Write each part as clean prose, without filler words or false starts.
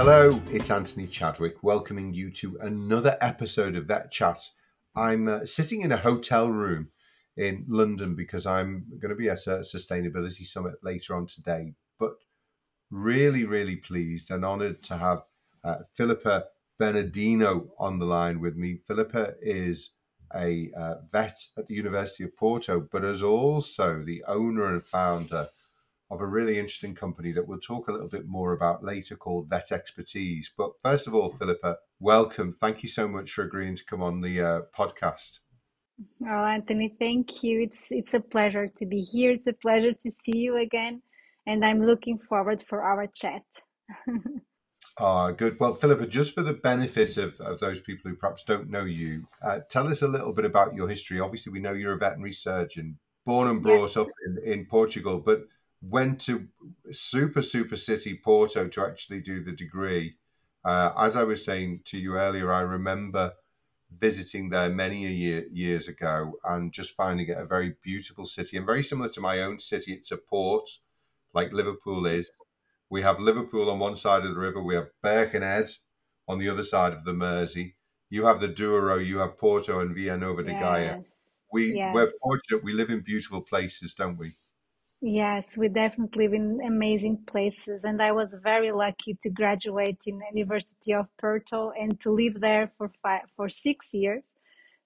Hello, it's Anthony Chadwick, welcoming you to another episode of VETchat. I'm sitting in a hotel room in London because I'm going to be at a sustainability summit later on today, but really, really pleased and honoured to have Filipa Bernardino on the line with me. Filipa is a vet at the University of Porto, but is also the owner and founder of a really interesting company that we'll talk a little bit more about later called VetExpertise. But first of all, Filipa, welcome. Thank you so much for agreeing to come on the podcast. Oh, Anthony, thank you. It's a pleasure to be here. It's a pleasure to see you again, and I'm looking forward for our chat. Good. Well, Filipa, just for the benefit of those people who perhaps don't know you, tell us a little bit about your history. Obviously, we know you're a veterinary surgeon, born and brought up in Portugal, but went to super city Porto to actually do the degree. As I was saying to you earlier, I remember visiting there many years ago and just finding it a very beautiful city and very similar to my own city. It's a port like Liverpool is. We have Liverpool on one side of the river. We have Birkenhead on the other side of the Mersey. You have the Douro. You have Porto and Via Nova de Gaia. We're fortunate. We live in beautiful places, don't we? Yes, we definitely live in amazing places, and I was very lucky to graduate in the University of Porto and to live there for 6 years.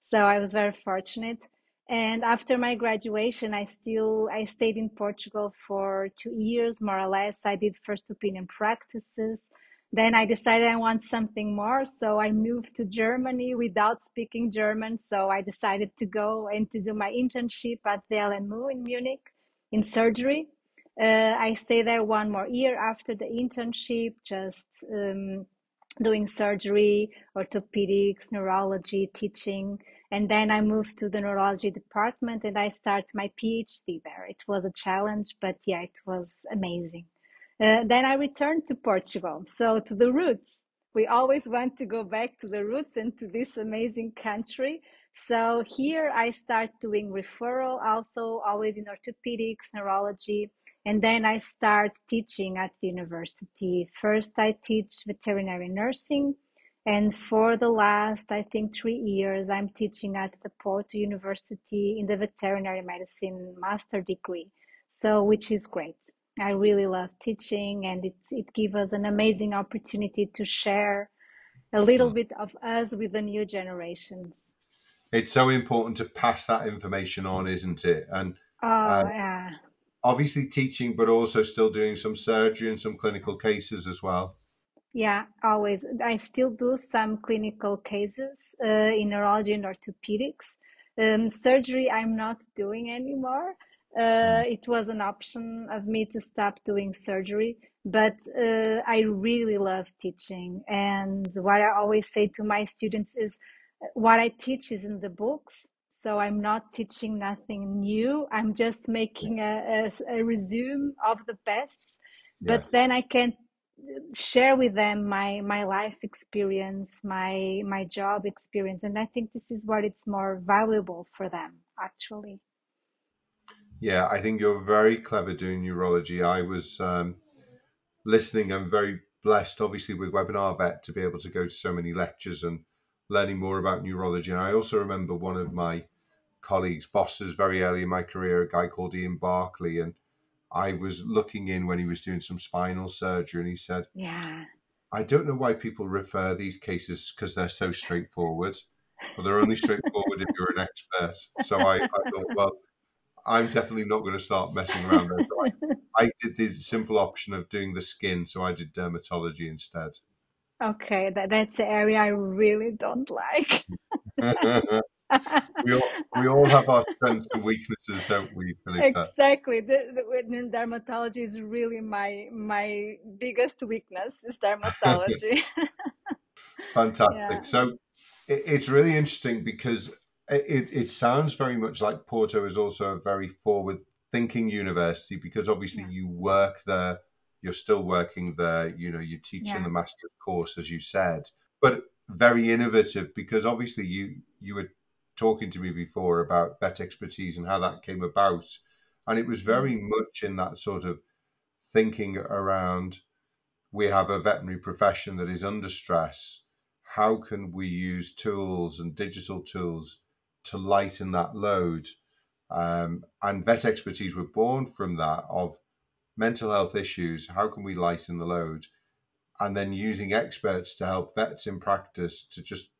So I was very fortunate. And after my graduation, I stayed in Portugal for 2 years, more or less. I did first opinion practices. Then I decided I want something more, so I moved to Germany without speaking German. So I decided to go and to do my internship at the LMU in Munich in surgery. I stayed there one more year after the internship, just doing surgery, orthopedics, neurology, teaching. And then I moved to the neurology department and I started my PhD there. It was a challenge, but yeah, it was amazing. Then I returned to Portugal, so to the roots. We always want to go back to the roots and to this amazing country. So here I start doing referral, also always in orthopedics, neurology, and then I start teaching at the university. First, I teach veterinary nursing, and for the last, I think, 3 years, I'm teaching at the Porto University in the veterinary medicine master degree. So, which is great. I really love teaching, and it gives us an amazing opportunity to share a little bit of us with the new generations. It's so important to pass that information on, isn't it? And Yeah. obviously teaching, but also still doing some surgery and some clinical cases as well. Yeah, always. I still do some clinical cases in neurology and orthopedics. Surgery, I'm not doing anymore. It was an option of me to stop doing surgery, but I really love teaching. And what I always say to my students is what I teach is in the books. So I'm not teaching nothing new. I'm just making a resume of the best. Yeah. But then I can share with them my life experience, my job experience, and I think this is what it's more valuable for them actually. Yeah, I think you're very clever doing neurology. I was listening. I'm very blessed, obviously, with Webinar Vet to be able to go to so many lectures and learning more about neurology. And I also remember one of my colleagues, bosses, very early in my career, a guy called Ian Barkley, and I was looking in when he was doing some spinal surgery, and he said, Yeah. I don't know why people refer these cases because they're so straightforward, but they're only straightforward if you're an expert. So I thought, well, I'm definitely not going to start messing around there. So I did the simple option of doing the skin, so I did dermatology instead. Okay, that's the area I really don't like. we all have our strengths and weaknesses, don't we, Filipa? Exactly. The dermatology is really my biggest weakness is dermatology. Yeah. Fantastic. So it's really interesting because it sounds very much like Porto is also a very forward thinking university because obviously Yeah. you work there, you're still working there, you're teaching Yeah. the master's course, as you said, but very innovative because obviously you were talking to me before about VetExpertise and how that came about. And it was very much in that sort of thinking around we have a veterinary profession that is under stress. How can we use tools and digital tools to lighten that load? And VetExpertise were born from that, of mental health issues. How can we lighten the load? And then using experts to help vets in practice to just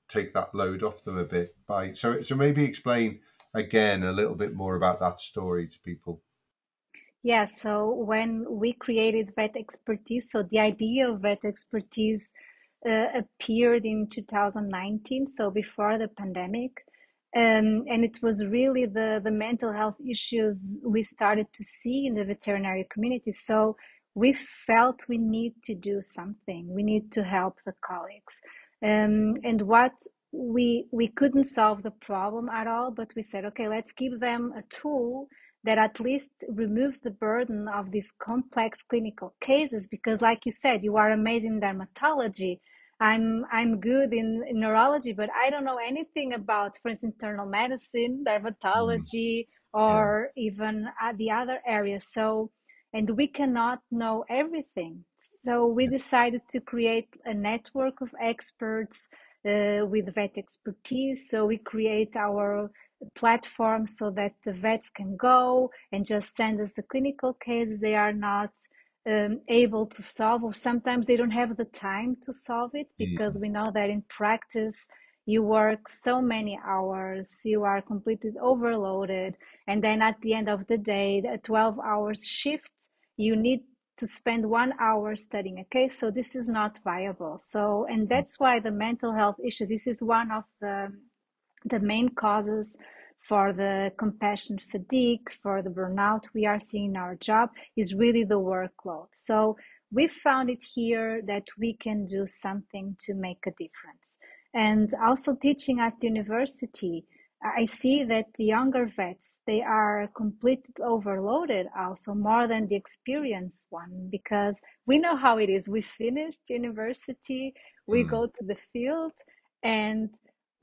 take that load off them a bit. So maybe explain again a little bit more about that story to people. Yeah, so when we created VetExpertise, so the idea of VetExpertise appeared in 2019, so before the pandemic. And it was really the mental health issues we started to see in the veterinary community. So we felt we need to do something. We need to help the colleagues. And what we couldn't solve the problem at all, but we said, okay, let's give them a tool that at least removes the burden of these complex clinical cases. Because, like you said, you are amazing in dermatology. I'm good in neurology, but I don't know anything about, for instance, internal medicine, Mm, dermatology, yeah. or even the other areas. So, and we cannot know everything. So we Yeah. decided to create a network of experts with vet expertise. So we create our platform so that the vets can go and just send us the clinical cases they are not able to solve, or sometimes they don't have the time to solve it, because Mm, we know that in practice you work so many hours, you are completely overloaded, and then at the end of the day, a 12 hours shift, you need to spend 1 hour studying a case. So this is not viable. So, and mm, that's why the mental health issues, this is one of the main causes for the compassion fatigue, for the burnout we are seeing in our job, is really the workload. So we found it here that we can do something to make a difference. And also teaching at the university, I see that the younger vets, they are completely overloaded, also more than the experienced one, because we know how it is. We finished university, we mm, go to the field, and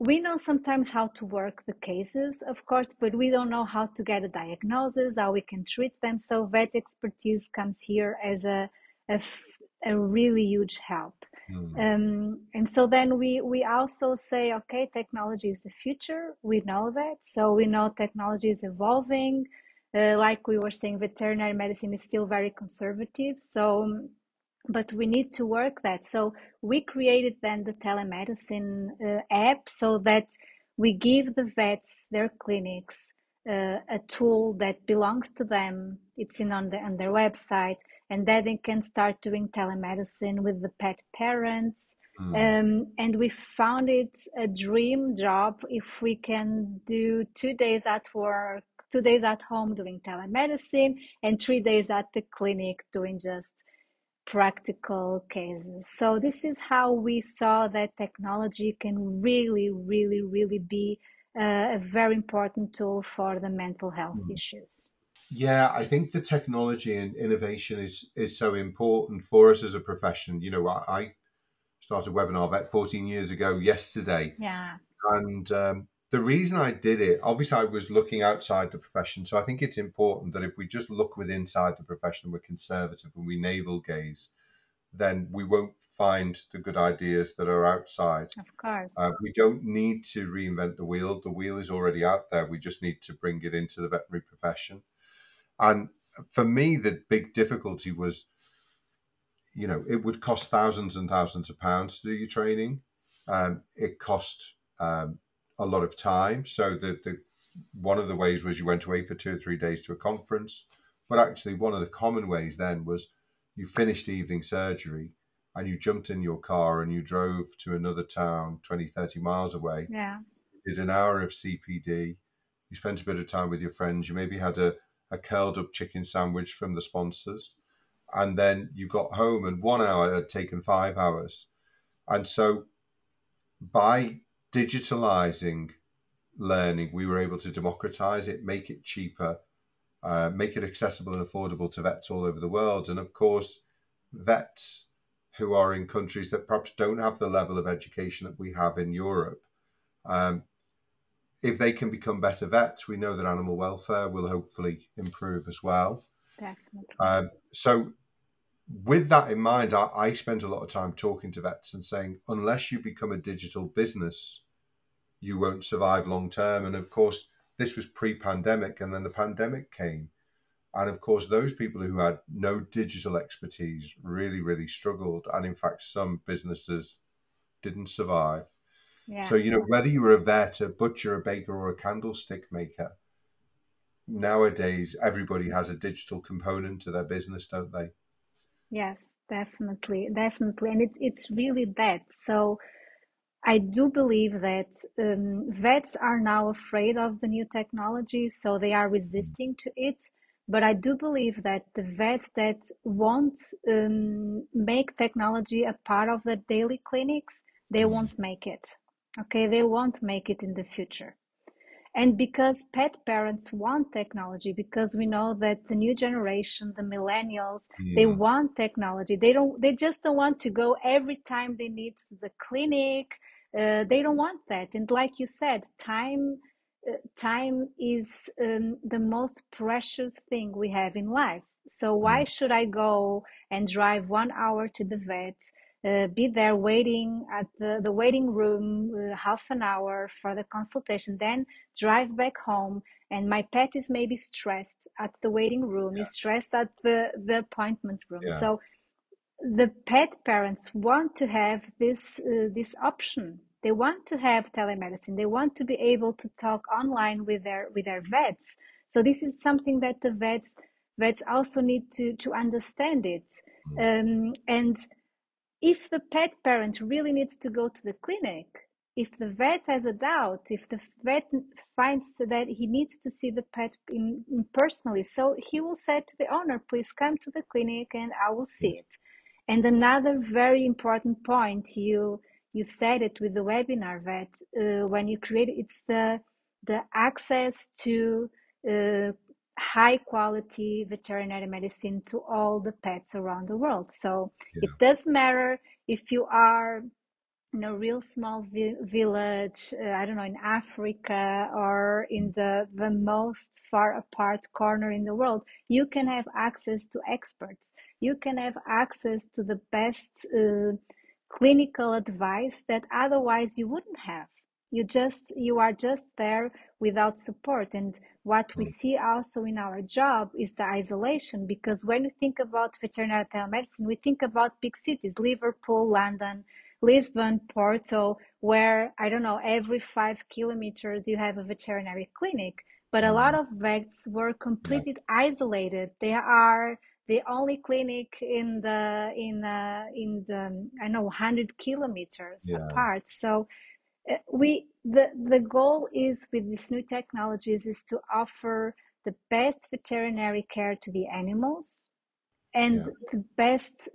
we know sometimes how to work the cases, of course, but we don't know how to get a diagnosis, how we can treat them. So vet expertise comes here as a, a really huge help. mm, And so then we also say, okay, technology is the future. We know that. So we know technology is evolving. Like we were saying, veterinary medicine is still very conservative. So but we need to work that. So we created then the telemedicine app, so that we give the vets, their clinics, a tool that belongs to them. It's on their website, and then they can start doing telemedicine with the pet parents. mm, And we found it a dream job if we can do 2 days at work, 2 days at home doing telemedicine, and 3 days at the clinic doing just practical cases. So this is how we saw that technology can really, really, really be a very important tool for the mental health mm. issues. Yeah, I think the technology and innovation is so important for us as a profession. I started Webinar Vet 14 years ago yesterday, Yeah, and the reason I did it, obviously, I was looking outside the profession. So I think it's important that if we just look with inside the profession, we're conservative and we navel gaze, then we won't find the good ideas that are outside. of course. We don't need to reinvent the wheel. The wheel is already out there. We just need to bring it into the veterinary profession. And for me, the big difficulty was, it would cost thousands and thousands of pounds to do your training. It cost a lot of time. So the one of the ways was you went away for 2 or 3 days to a conference. But actually, one of the common ways then was you finished evening surgery and you jumped in your car and you drove to another town 20, 30 miles away, Yeah, did an hour of CPD, you spent a bit of time with your friends, you maybe had a curled up chicken sandwich from the sponsors, and then you got home and 1 hour had taken 5 hours. And so by digitalizing learning, we were able to democratize it, make it cheaper, make it accessible and affordable to vets all over the world. And of course, vets who are in countries that perhaps don't have the level of education that we have in Europe, um, if they can become better vets, we know that animal welfare will hopefully improve as well. definitely. So with that in mind, I spend a lot of time talking to vets and saying, unless you become a digital business, you won't survive long term. And of course, this was pre-pandemic, and then the pandemic came. And of course, those people who had no digital expertise really, really struggled. And in fact, some businesses didn't survive. Yeah. So, you know, whether you were a vet, a butcher, a baker, or a candlestick maker, nowadays everybody has a digital component to their business, don't they? Yes, definitely, definitely. And it's really that. So I do believe that vets are now afraid of the new technology, so they are resisting to it. But I do believe that the vets that won't make technology a part of their daily clinics, they Mm. won't make it. Okay, they won't make it in the future. And because pet parents want technology, because we know that the new generation, the millennials, they Mm. want technology. They just don't want to go every time they need to the clinic. They don't want that. And like you said, time is the most precious thing we have in life. So why Mm. should I go and drive 1 hour to the vet, be there waiting at the waiting room half an hour for the consultation, then drive back home, and my pet is maybe stressed at the waiting room, is stressed at the appointment room. Yeah. So the pet parents want to have this option. They want to have telemedicine. They want to be able to talk online with their vets. So this is something that the vets also need to understand it. Mm. And if the pet parent really needs to go to the clinic, if the vet has a doubt, if the vet finds that he needs to see the pet in personally, so he will say to the owner, please come to the clinic and I will see it. And another very important point, you said it with the webinar, vet, when you create it's the access to high quality veterinary medicine to all the pets around the world. So Yeah. it doesn't matter if you are in a real small village, I don't know, in Africa or in the most far apart corner in the world, you can have access to experts. You can have access to the best clinical advice that otherwise you wouldn't have. You are just there without support. And what we Mm. see also in our job is the isolation, because when we think about veterinary telemedicine, we think about big cities, Liverpool, London, Lisbon, Porto, where, I don't know, every 5 kilometers you have a veterinary clinic. But a lot Mm. of vets were Yeah. completely isolated. They are the only clinic in the, I know, 100 kilometers Yeah. apart. So the goal is with these new technologies is to offer the best veterinary care to the animals and Yeah. the best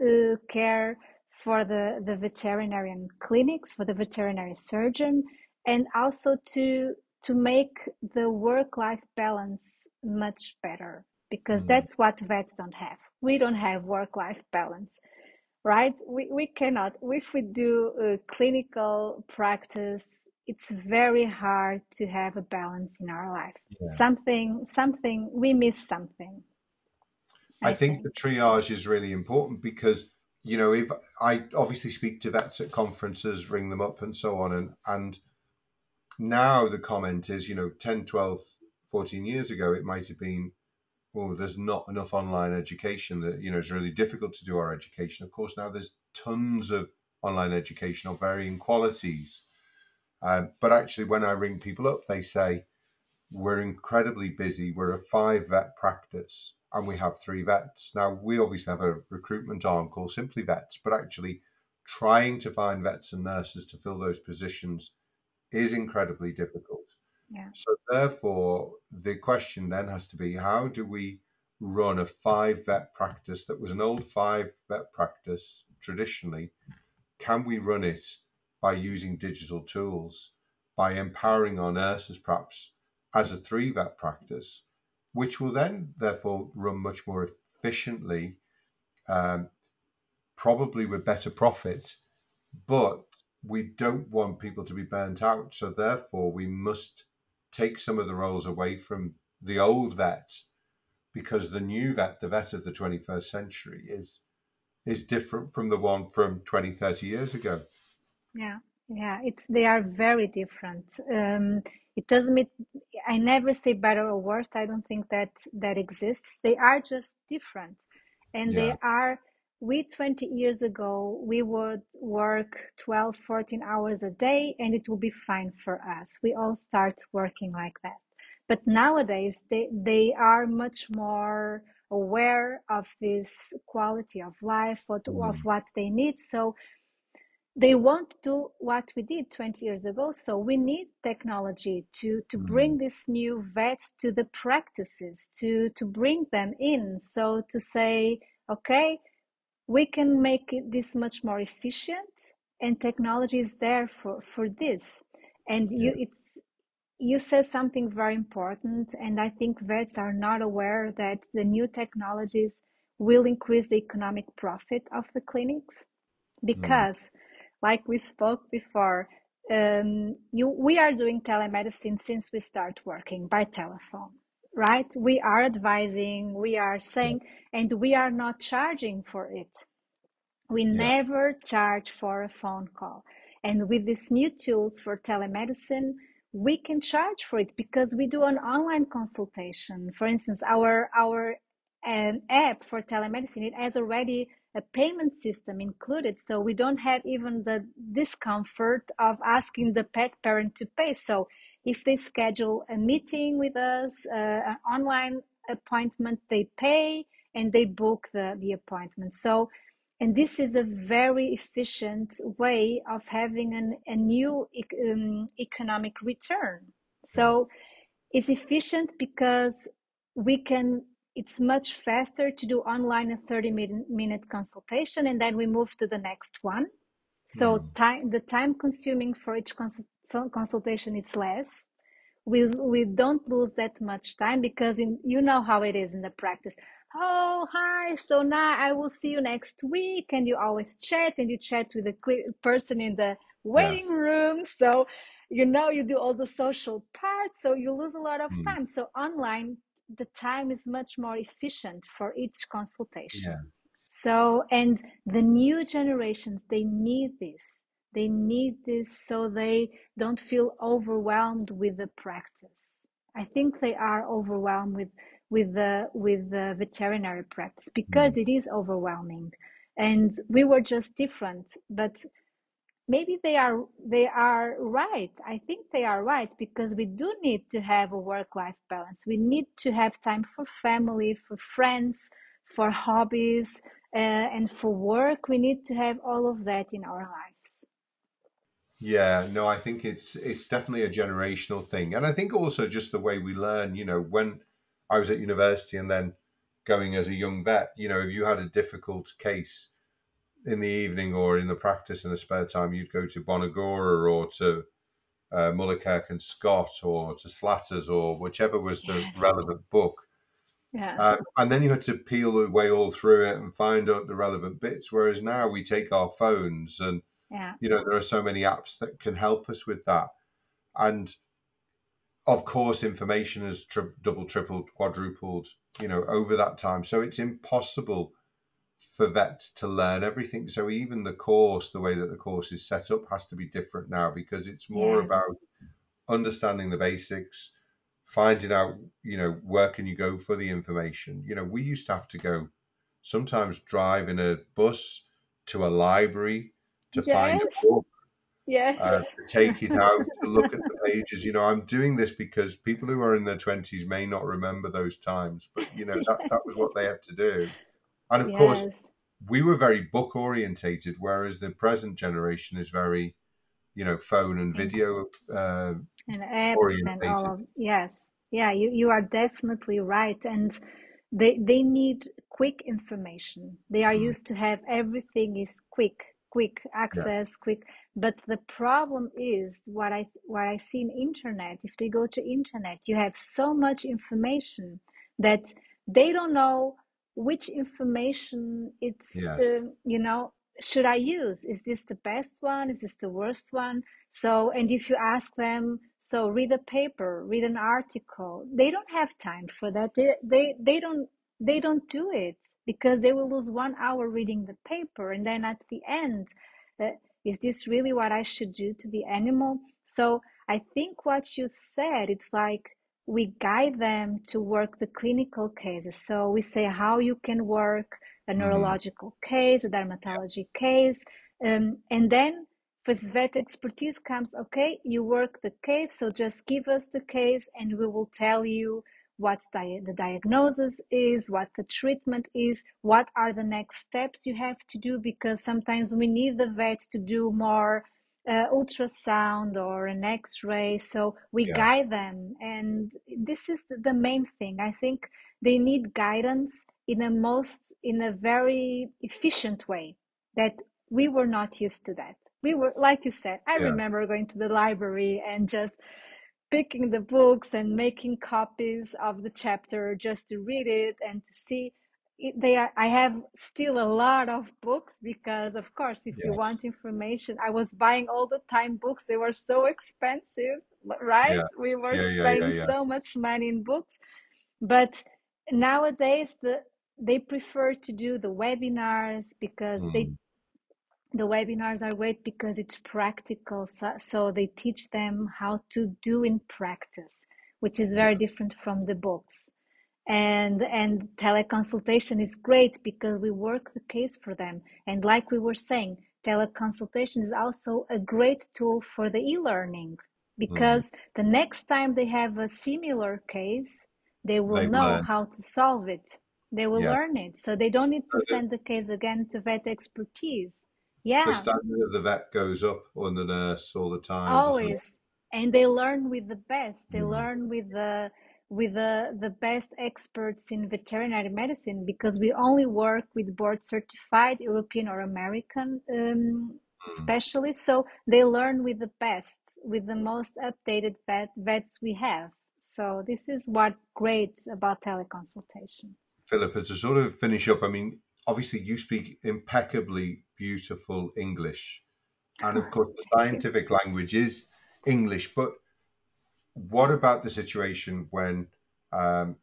care for the veterinarian clinics, for the veterinary surgeon, and also to make the work-life balance much better, because Mm. that's what vets don't have. We don't have work-life balance, right? We cannot. If we do clinical practice, it's very hard to have a balance in our life. Yeah. Something we miss something, I I think the think. triage is really important because, you know, if I obviously speak to vets at conferences, ring them up and so on, and now the comment is, you know, 10, 12, 14 years ago, it might have been, oh, there's not enough online education, that, you know, it's really difficult to do our education. Of course, now there's tons of online education of varying qualities. But actually, when I ring people up, they say, we're incredibly busy. We're a 5 vet practice and we have 3 vets. Now, we obviously have a recruitment arm called Simply Vets, but actually trying to find vets and nurses to fill those positions is incredibly difficult. Yeah. So, therefore, the question then has to be, how do we run a 5 vet practice that was an old 5 vet practice traditionally? Can we run it by using digital tools, by empowering our nurses perhaps as a 3 vet practice, which will then therefore run much more efficiently, um, probably with better profit, but we don't want people to be burnt out. So therefore we must take some of the roles away from the old vet, because the new vet, the vet of the 21st century, is is different from the one from 20, 30 years ago. Yeah, yeah, it's they are very different. It doesn't mean I never say better or worse. I don't think that that exists. They are just different, and they Yeah. are. We 20 years ago, we would work 12, 14 hours a day, and it will be fine for us. We all start working like that. But nowadays, they are much more aware of this quality of life, of Mm. what they need. So they won't do what we did 20 years ago. So we need technology to Mm. bring these new vets to the practices, to bring them in. So to say, okay, we can make this much more efficient, and technology is there for this. And Yeah. you said something very important, and I think vets are not aware that the new technologies will increase the economic profit of the clinics, Mm. because like we spoke before, we are doing telemedicine since we start working by telephone, right? We are advising, we are Yeah. saying, and we are not charging for it. We Yeah. never charge for a phone call. And with these new tools for telemedicine, we can charge for it because we do an online consultation. For instance, our app for telemedicine, it has already a payment system included. So we don't have even the discomfort of asking the pet parent to pay. So if they schedule a meeting with us, an online appointment, they pay and they book the appointment. So, and this is a very efficient way of having a new economic return. Yeah. So it's efficient because we can, it's much faster to do online a 30-minute consultation, and then we move to the next one. So Mm. the time consuming for each consultation is less. We don't lose that much time, because you know how it is in the practice. Oh, hi, so now I will see you next week, and you always chat, and you chat with the person in the Yeah. waiting room. So you do all the social parts, so you lose a lot of Mm. time. So online, the time is much more efficient for each consultation. Yeah. So, and the new generations, they need this. They need this so they don't feel overwhelmed with the practice. I think they are overwhelmed with the veterinary practice, because Mm. it is overwhelming. And we were just different, but maybe they are right. I think they are right, because we do need to have a work-life balance. We need to have time for family, for friends, for hobbies, and for work. We need to have all of that in our lives. Yeah, no, I think it's definitely a generational thing. And I think also just the way we learn, when I was at university and then going as a young vet, if you had a difficult case in the evening or in the practice in the spare time, you'd go to Bonagora or to Mullerkirk and Scott or to Slatters or whichever was the Yes, relevant book. yes, And then you had to peel the way all through it and find out the relevant bits. Whereas now we take our phones and, yeah, there are so many apps that can help us with that. And of course, information has double, tripled, quadrupled, over that time. So it's impossible for vets to learn everything. So even the course, the way that the course is set up, has to be different now, because it's more yes, about understanding the basics, finding out, where can you go for the information. We used to have to go, sometimes drive in a bus to a library to find a yes, book, yes, to take it out, to look at the pages. I'm doing this because people who are in their 20s may not remember those times, but that was what they had to do. And of course, yes. we were very book orientated, whereas the present generation is very, phone and And video and apps and all orientated. of, yes, yeah, you are definitely right. And they need quick information. They are Mm. used to have everything is quick Yeah. access, quick. But the problem is what I see in internet. If they go to internet, you have so much information that they don't know which information it's Yes. should I use? Is this the best one? Is this the worst one? So, and if you ask them, so read a paper, read an article, they don't have time for that. They don't do it. because they will lose 1 hour reading the paper. And then at the end, uh, is this really what I should do to the animal? So I think what you said, it's like we guide them to work the clinical cases. So we say how you can work a Mm. neurological case, a dermatology case, and then for vet expertise comes, okay, you work the case, so just give us the case and we will tell you what the diagnosis is, what the treatment is, what are the next steps you have to do, because sometimes we need the vets to do more ultrasound or an x-ray, so we Yeah, guide them. And this is the main thing. I think they need guidance in a very efficient way that we were not used to. That we were, like you said, I yeah, remember going to the library and just picking the books and making copies of the chapter just to read it and to see it. They are, I have still a lot of books because, of course, if you yes, want information, I was buying all the time books. They were so expensive, right? yeah, We were yeah, yeah, yeah, paying yeah. so much money in books. But nowadays, they prefer to do the webinars because Mm. the webinars are great because it's practical. So they teach them how to do in practice, which is Yeah. very different from the books. And teleconsultation is great because we work the case for them. And like we were saying, teleconsultation is also a great tool for the e-learning, Mm. because the next time they have a similar case, they will They've know learned. how to solve it. They will Yeah. learn it. So they don't need to So send the case again to vet expertise. the Yeah, standard of the vet goes up on the nurse all the time, doesn't it? always. And they learn with the best. They Mm. learn with the best experts in veterinary medicine, because we only work with board certified European or American Mm. specialists. So they learn with the best, with the most updated vets we have. So this is what great about teleconsultation. Philippa, to sort of finish up, I mean, obviously you speak impeccably beautiful English. And of course, the Thank you. scientific language is English. But what about the situation when um,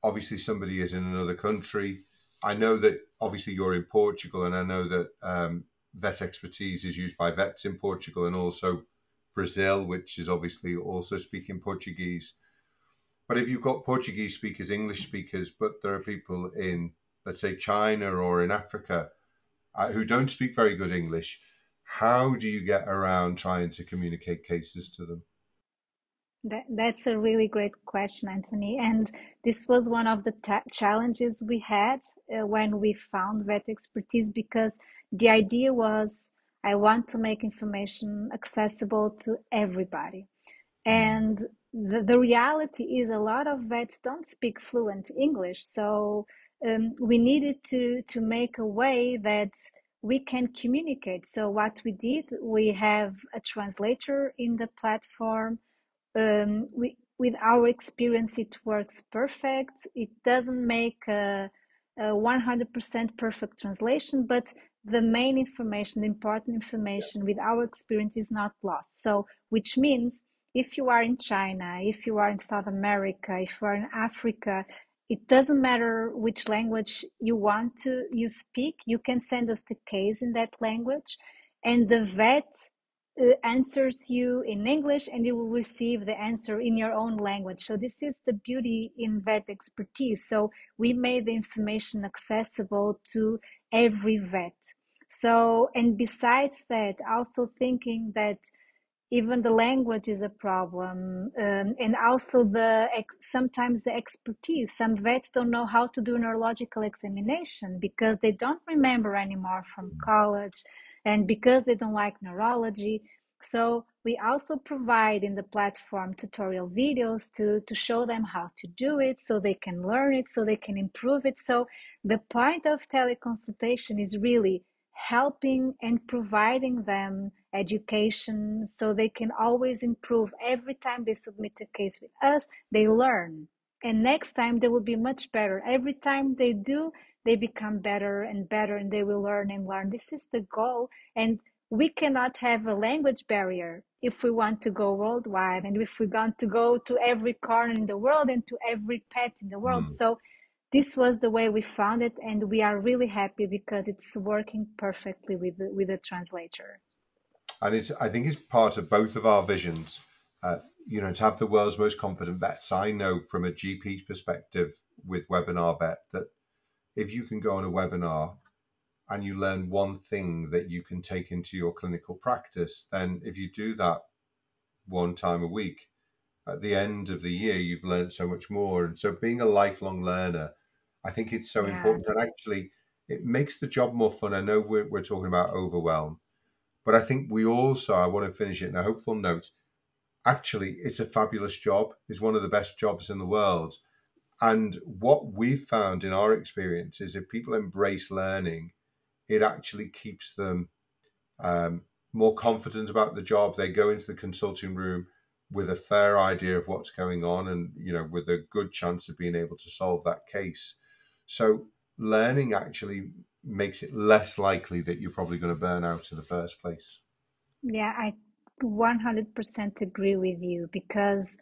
obviously somebody is in another country? I know that obviously you're in Portugal, and I know that vet expertise is used by vets in Portugal and also Brazil, which is obviously also speaking Portuguese. But if you've got Portuguese speakers, English speakers, but there are people in, let's say, China or in Africa who don't speak very good English, how do you get around trying to communicate cases to them? That's a really great question, Anthony. And this was one of the challenges we had when we found vet expertise, because the idea was I want to make information accessible to everybody. Mm. And the reality is a lot of vets don't speak fluent English. So we needed to make a way that we can communicate. So what we did, we have a translator in the platform. With our experience, it works perfect. It doesn't make a 100% perfect translation, but the main information, the important information with our experience is not lost. So, which means if you are in China, if you are in South America, if you are in Africa, it doesn't matter which language you speak, you can send us the case in that language, and the vet answers you in English, and you will receive the answer in your own language. So this is the beauty in vet expertise. So we made the information accessible to every vet. So, and besides that, also thinking that even the language is a problem, and also sometimes the expertise. Some vets don't know how to do a neurological examination because they don't remember anymore from college, and because they don't like neurology. So we also provide in the platform tutorial videos to show them how to do it, so they can learn it, so they can improve it. So the point of teleconsultation is really helping and providing them education so they can always improve. Every time they submit a case with us, they learn. And next time they will be much better. Every time they do, they become better and better, and they will learn and learn. This is the goal. And we cannot have a language barrier if we want to go worldwide, and if we want to go to every corner in the world and to every pet in the world. Mm. So this was the way we found it, and we are really happy because it's working perfectly with the translator. And I think it's part of both of our visions. To have the world's most confident vets. I know from a GP's perspective with Webinar Vet that if you can go on a webinar and you learn one thing that you can take into your clinical practice, then if you do that one time a week, at the end of the year, you've learned so much more. And so being a lifelong learner, I think it's so Yeah, important. And actually, it makes the job more fun. I know we're talking about overwhelm, but I think we also, I want to finish it in a hopeful note. Actually, it's a fabulous job. It's one of the best jobs in the world. And what we've found in our experience is if people embrace learning, it actually keeps them um, more confident about the job. They go into the consulting room with a fair idea of what's going on and, with a good chance of being able to solve that case. So learning actually makes it less likely that you're probably going to burn out in the first place. yeah, I 100% agree with you because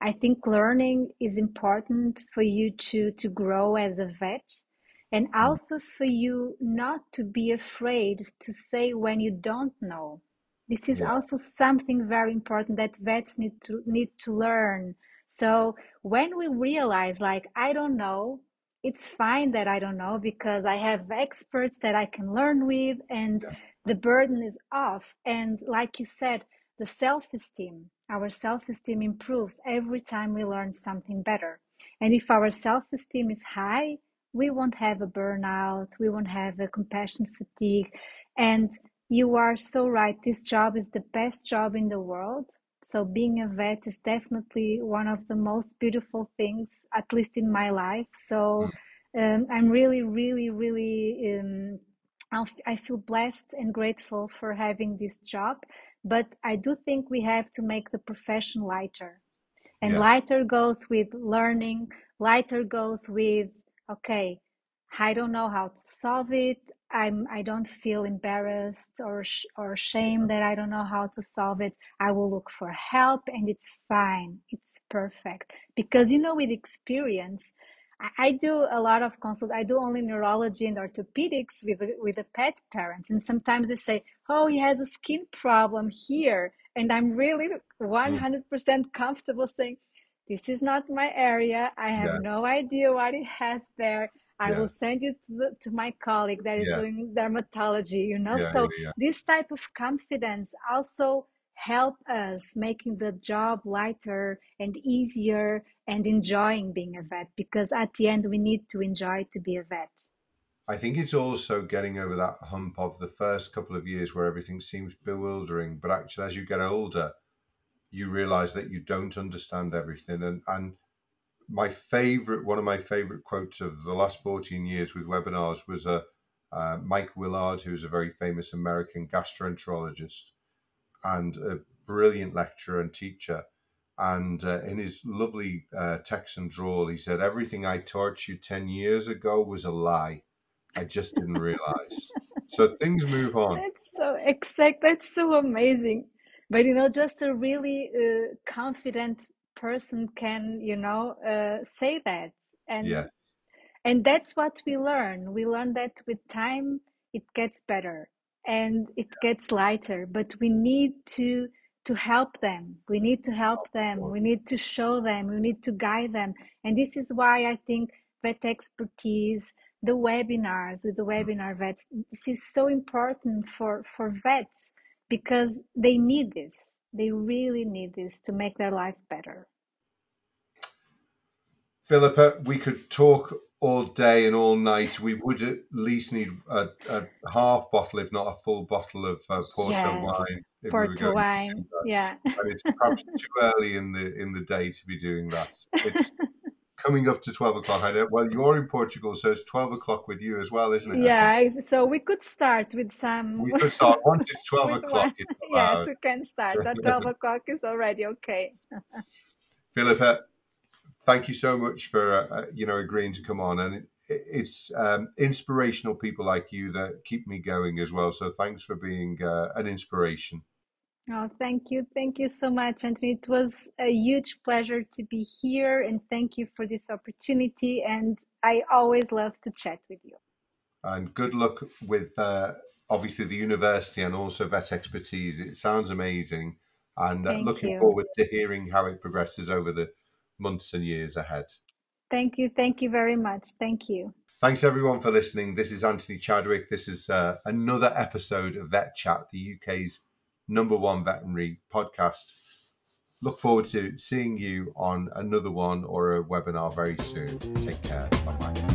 I think learning is important for you to grow as a vet, and Mm. also for you not to be afraid to say when you don't know. This is Yeah, also something very important that vets need to learn. So when we realize, like, I don't know, it's fine that I don't know because I have experts that I can learn with, and yeah, the burden is off. And like you said, the self-esteem, our self-esteem improves every time we learn something better. And if our self-esteem is high, we won't have a burnout, we won't have a compassion fatigue. And you are so right, this job is the best job in the world. So being a vet is definitely one of the most beautiful things, at least in my life. So I'm really, really, really I feel blessed and grateful for having this job, but I do think we have to make the profession lighter. And yes, lighter goes with learning, lighter goes with, okay, I don't know how to solve it. I don't feel embarrassed or shame that I don't know how to solve it. I will look for help and it's fine. It's perfect. Because with experience, I do a lot of consult. I do only neurology and orthopedics with the pet parents, and sometimes they say, "Oh, he has a skin problem here," and I'm really mm, 100% comfortable saying, "This is not my area. I have yeah, no idea what he has there. I will yeah, send you to my colleague that is yeah, doing dermatology." yeah, So yeah. this type of confidence also help us making the job lighter and easier and enjoying being a vet, because at the end we need to enjoy to be a vet. I think it's also getting over that hump of the first couple of years where everything seems bewildering, but actually, as you get older, you realize that you don't understand everything. And one of my favorite quotes of the last 14 years with webinars was Mike Willard, who's a very famous American gastroenterologist and a brilliant lecturer and teacher. And in his lovely Texan drawl, he said, "Everything I taught you 10 years ago was a lie. I just didn't realize." So things move on. That's so exact. That's so amazing. But just a really confident person can, say that. Yeah, And that's what we learn. We learn that with time, it gets better and it gets lighter. But we need to help them. We need to help them. We need to show them. We need to guide them. And this is why I think VetExpertise, the webinars, with the webinar vets, this is so important for vets because they need this. They really need this to make their life better. Philippa, we could talk all day and all night. We would at least need a half bottle, if not a full bottle of Porto Yes, wine if we were Porto going to wine. do that. Yeah. And it's perhaps too early in the day to be doing that. It's coming up to 12 o'clock. I know. Well, you're in Portugal, so it's 12 o'clock with you as well, isn't it? I think Yeah, so we could start with some we could start once it's 12 with o'clock. one. It's Yes, allowed. we can start. At 12 o'clock is already okay. Philippa, thank you so much for agreeing to come on, and it's inspirational people like you that keep me going as well. So thanks for being an inspiration. Oh, thank you. Thank you so much, Anthony. It was a huge pleasure to be here, and thank you for this opportunity. And I always love to chat with you. And good luck with obviously the university and also VetExpertise. It sounds amazing, and Thank looking you. forward to hearing how it progresses over the months and years ahead. Thank you. Thank you very much. Thank you. Thanks everyone for listening. This is Anthony Chadwick. This is another episode of Vet Chat, the UK's #1 veterinary podcast. Look forward to seeing you on another one or a webinar very soon. Take care. Bye-bye.